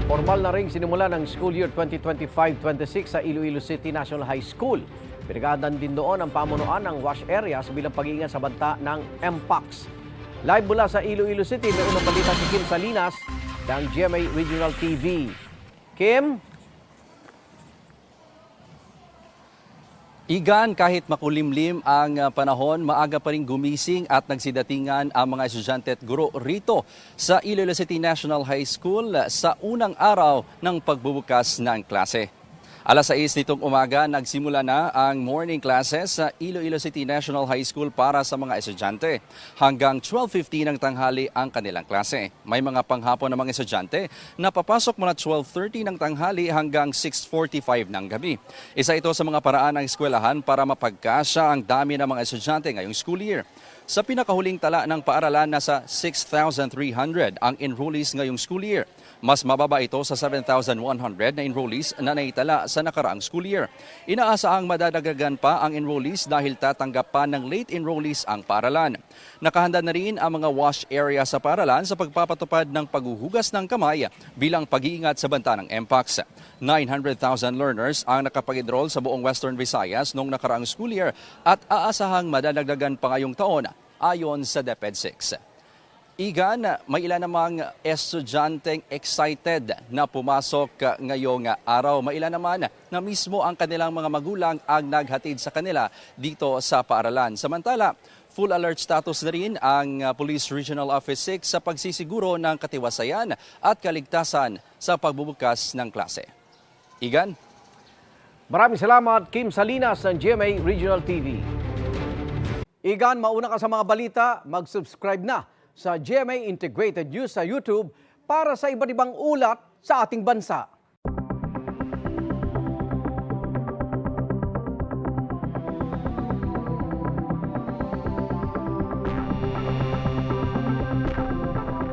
Formal na ring sinimula ng school year 2025-26 sa Iloilo City National High School. Pinagadan din doon ang pamunuan ng wash areas bilang pag-iingat sa banta ng MPOX. Live mula sa Iloilo City, may unang balita si Kim Salinas ng GMA Regional TV. Kim? Igan, kahit makulimlim ang panahon, maaga pa rin gumising at nagsidatingan ang mga estudyante at guro rito sa Iloilo City National High School sa unang araw ng pagbubukas ng klase. Alas 6 nitong umaga, nagsimula na ang morning classes sa Iloilo City National High School para sa mga estudyante. Hanggang 12:15 ng tanghali ang kanilang klase. May mga panghapon na mga estudyante na papasok mula 12:30 ng tanghali hanggang 6:45 ng gabi. Isa ito sa mga paraan ng eskwelahan para mapagkasya ang dami ng mga estudyante ngayong school year. Sa pinakahuling tala ng paaralan, nasa 6,300 ang enrollees ngayong school year. Mas mababa ito sa 7,100 na enrollees na naitala sa nakaraang school year. Inaasahang madadagdagan pa ang enrollees dahil tatanggap pa ng late enrollees ang paaralan. Nakahanda na rin ang mga wash area sa paaralan sa pagpapatupad ng paghuhugas ng kamay bilang pag-iingat sa banta ng MPOX. 900,000 learners ang nakapag-enroll sa buong Western Visayas noong nakaraang school year at aasahang madadagdagan pa ngayong taon ayon sa DepEd 6. Igan, may ilan namang estudyanteng excited na pumasok ngayong araw. May ilan naman na mismo ang kanilang mga magulang ang naghatid sa kanila dito sa paaralan. Samantala, full alert status na rin ang Police Regional Office 6 sa pagsisiguro ng katiwasayan at kaligtasan sa pagbubukas ng klase. Igan? Maraming salamat, Kim Salinas ng GMA Regional TV. Igan, mauna ka sa mga balita, mag-subscribe na sa GMA Integrated News sa YouTube para sa iba't ibang ulat sa ating bansa.